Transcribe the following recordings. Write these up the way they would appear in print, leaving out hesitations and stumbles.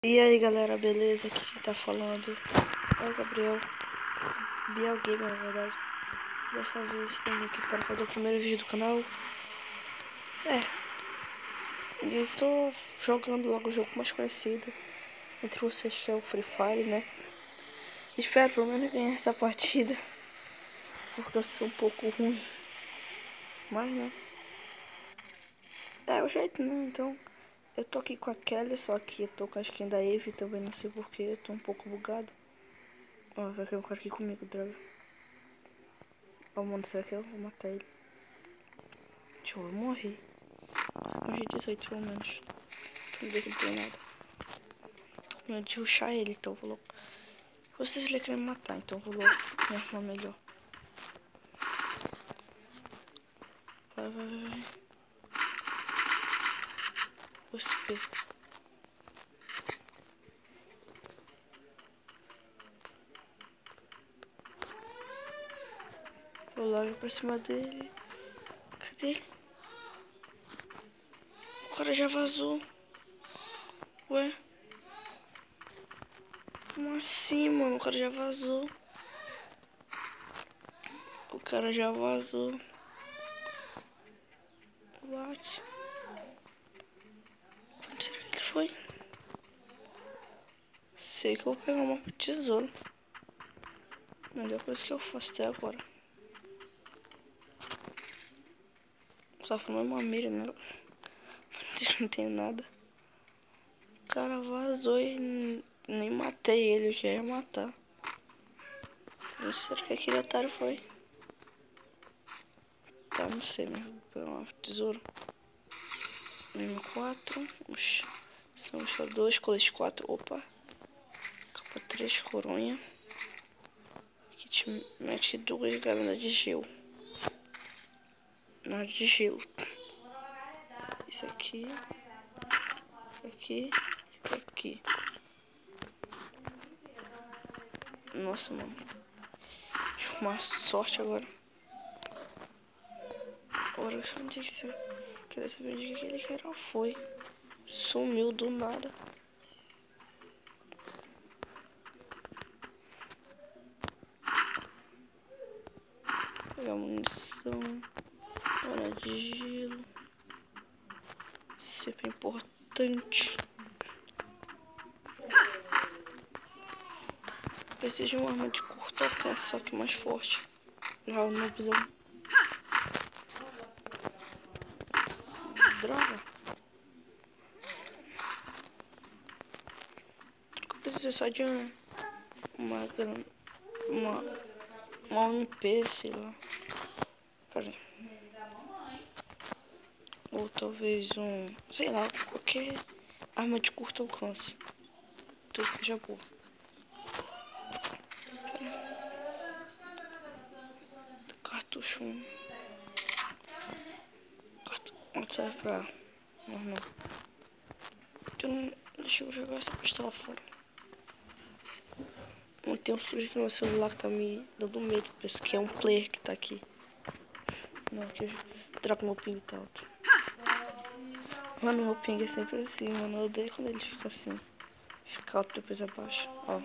E aí galera, beleza? Aqui quem tá falando é o Gabriel Biel Gamer, na verdade. Dessa vez estamos aqui para fazer o primeiro vídeo do canal. Eu tô jogando logo o jogo mais conhecido entre vocês, que é o Free Fire, né? Espero pelo menos ganhar essa partida, porque eu sou um pouco ruim. Mas né, é o jeito, né? Então eu tô aqui com a Kelly, só que eu tô com a skin da Eve também, não sei porquê, eu tô um pouco bugado. Ó, vai cair um cara aqui comigo, droga. Ó, mano, será que eu vou matar ele? Deixa eu morrer. Morri 18 pelo menos. Não deu que não tem nada. Tô com medo de rushar ele, então vou logo. Vocês ele querem me matar, então vou logo me arrumar melhor. Vai. USB. Vou logo pra cima dele. Cadê ele? O cara já vazou. Ué? Como assim, mano? O cara já vazou. O cara já vazou. What? Onde será que ele foi? Sei que eu vou pegar uma tesouro. Melhor coisa que eu faço até agora. Só foi uma mira nela. Não tem nada. O cara vazou e nem matei ele, eu já ia matar. Não sei o que aquele otário foi. Tá, não sei, mas vou pegar uma tesouro. M4. Oxi. São só 2, colete 4. Opa. Capa 3, coronha. Aqui te mete 2 granadas de gelo. Nada de gelo. Isso aqui. Isso aqui. Isso aqui. Nossa, mano. Tive uma sorte agora. Agora, onde é que você... Queria saber onde aquele cara foi. Sumiu do nada. Pegar munição. Hora de gelo. Sempre importante. Preciso de uma arma de curto alcance, só que mais forte. Já o noobzão. Droga. Eu preciso só de uma UMP, sei lá. Pera aí. Ou talvez sei lá, qualquer arma de curto alcance. Tudo que já boa. Cartucho 1. Cartucho serve pra... Não. Deixa eu jogar essa pistola fora. Tem um sujo aqui no meu celular que tá me dando medo. Parece que é um player que tá aqui. Não, que eu dropo meu ping tá alto. Mano, meu ping é sempre assim, mano. Eu odeio quando ele fica assim. Fica alto depois abaixo. Ó.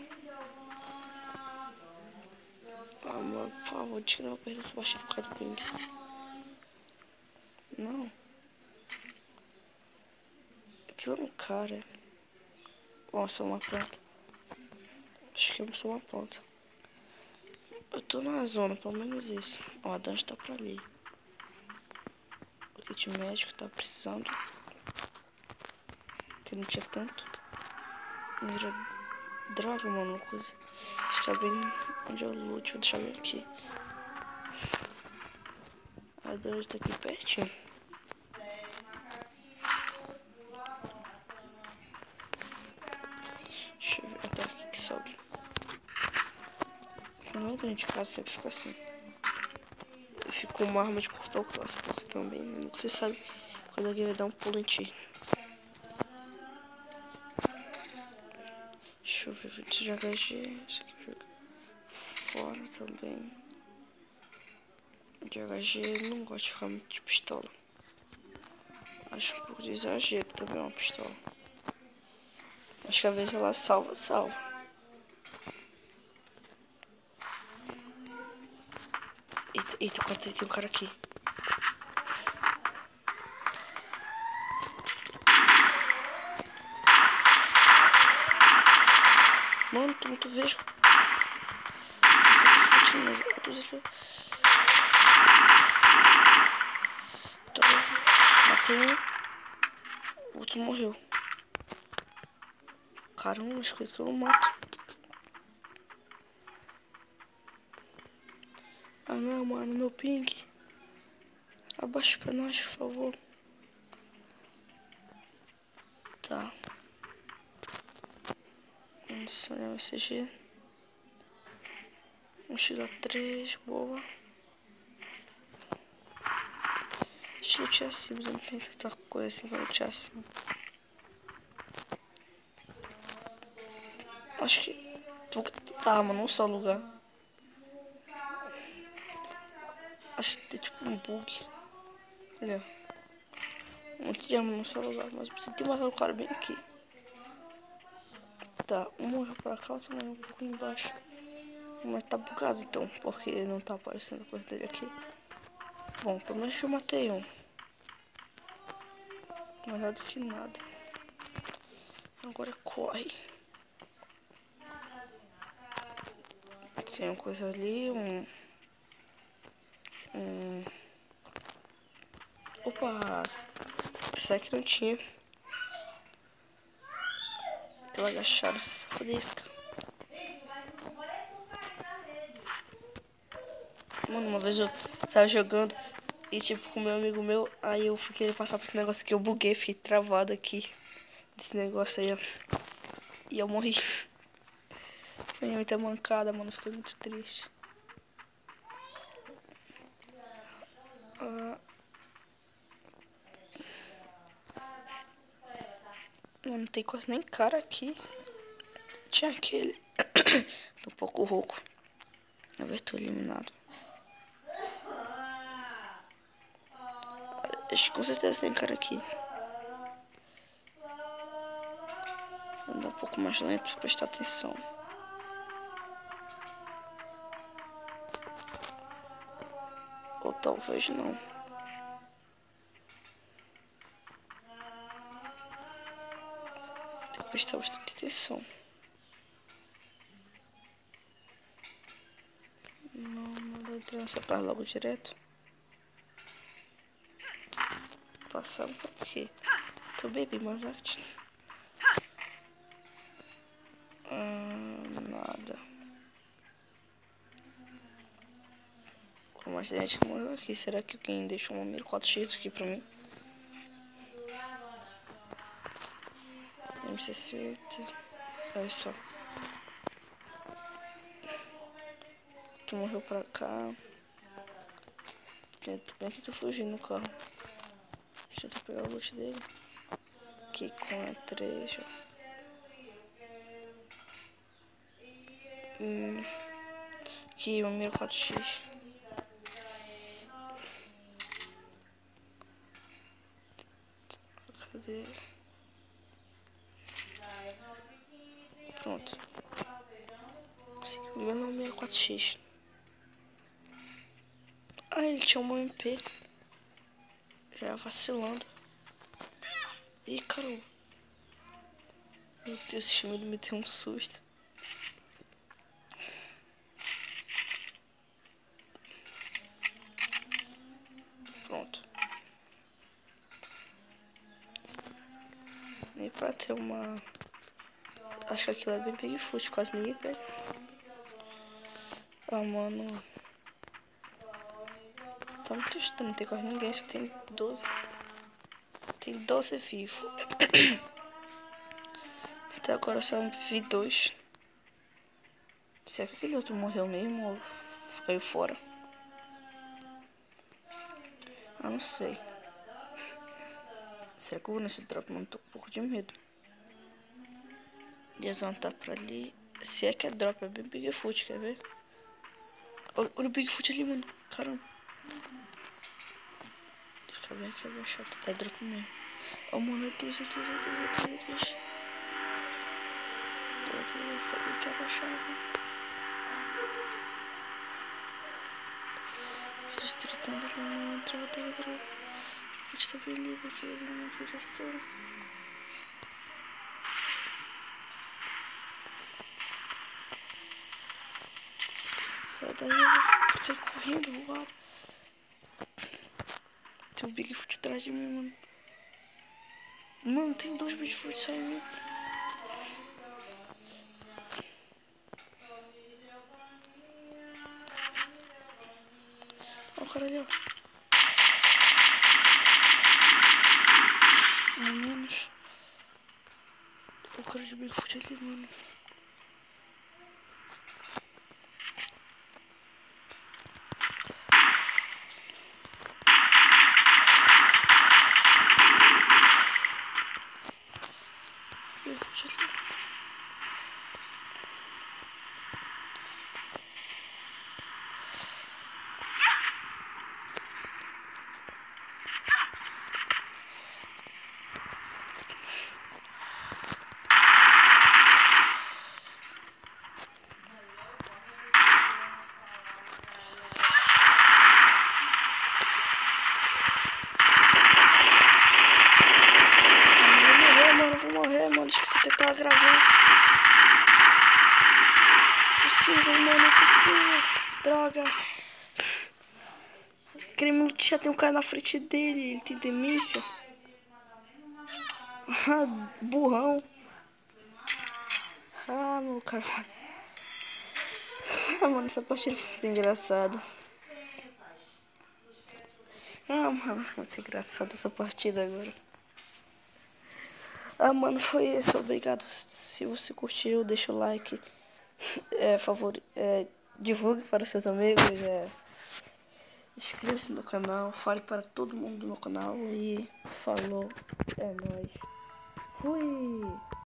Ah, mano, por favor, diz que não vou perder essa baixada por causa do ping. Não. Aquilo é um cara. Nossa, uma planta. Acho que é só uma planta. Eu tô na zona, pelo menos isso. Ó, a Dante tá pra ali. O kit médico tá precisando. Que não tinha tanto. Mira. Droga, mano, coisa. Fica bem onde eu lute. Vou deixar bem aqui. A Dante tá aqui pertinho. Deixa eu ver até aqui que sobe. Não é dentro de casa, sempre fica assim. Eu fico com uma arma de curto alcance, porque também nunca você sabe quando alguém vai dar um pulo em ti. Deixa eu ver, vídeo de HG. Isso aqui joga fora também. De HG eu não gosto de ficar muito de pistola. Acho um pouco de exagero também uma pistola. Acho que a vez ela salva. Eita, tem um cara aqui. Mano, tu vejo. Matei um. O outro morreu. Caramba, as coisas que eu não mato. Ah não, mano, meu ping. Abaixa pra nós, por favor. Tá. Adicionar o SG. Mochila 3, boa. Estilo chassi, mas não tem tanta coisa assim como o chassi. Acho que tá, mano, num só lugar. Acho que tem tipo um bug. Olha. Um monte de arma num só lugar, mas precisa ter matar o cara bem aqui. Tá, um morreu pra cá, outro morreu um pouco embaixo. Mas tá bugado então, porque não tá aparecendo a coisa dele aqui. Bom, pelo menos eu matei um. Melhor do que nada. Agora corre. Tem uma coisa ali, Opa! Pensava que não tinha. Aquela agachada fresca. Mano, uma vez eu tava jogando e tipo com meu amigo meu, aí eu fui querer passar por esse negócio que eu buguei, fiquei travado aqui. Desse negócio aí, ó. E eu morri. Foi muita mancada, mano. Fiquei muito triste. Não tem quase nem cara aqui. Tinha aquele. Tô um pouco rouco. Eu ver, tô eliminado. Acho que com certeza tem cara aqui. Vou andar um pouco mais lento pra prestar atenção. Ou talvez não. Tem que prestar bastante atenção. Não vou entrar nessa casa logo direto. Passar um pouquinho. Tô bebê, mas arte. Nada. Como a gente que morreu aqui. Será que alguém deixou um 4x aqui pra mim? M60. Olha só. Tu morreu pra cá. Bem que tô fugindo no carro. Deixa eu pegar o loot dele. Aqui com a 3, ó. Aqui, o 4x. Cadê? Pronto. Consegui o meu 4x. Ah, ele tinha uma MP. Já vacilando. Ih, caramba. Meu Deus, esse filme me deu um susto. Pronto. Nem pra ter uma... Acho que aquilo é bem Bigfoot, quase ninguém pega. Ah, mano. Tá muito estranho, não tem quase ninguém, só tem 12. Tem 12 vivos. Até agora só vi 2. Será que aquele outro morreu mesmo ou caiu fora? Ah, não sei. Será que eu vou nesse drop? Mano, tô com um pouco de medo. Eles vão estar pra ali. Se é que é drop, é bem Bigfoot, quer ver? Olha o Bigfoot ali, mano. Caramba. Fica bem aqui abaixado. É drop mesmo. Oh, mano, é dois. abaixado, eu falei que abaixado. Preciso tratando ali, mano. Droga. Vou estabilizar aqui na minha direção. Sai daí, eu vou sair correndo, voado. Tem um Bigfoot atrás de mim, mano. Mano, tem 2 Bigfoot saindo de mim. Ó o cara ali, ó. Menos. O cara de Bigfoot ali, mano. Bigfoot ali. Vou morrer, mano. Esqueci que eu tava gravando. Impossível, mano. Impossível. Droga. Aquele minuto já tem um cara na frente dele. Ele tem demência. Burrão. Meu cara. Mano, essa partida foi muito engraçada. Mano, muito engraçada essa partida agora. Mano, foi isso. Obrigado. Se você curtiu, deixa o like. Divulgue para seus amigos. Inscreva-se no canal. Fale para todo mundo no canal. E falou. É nóis. Fui.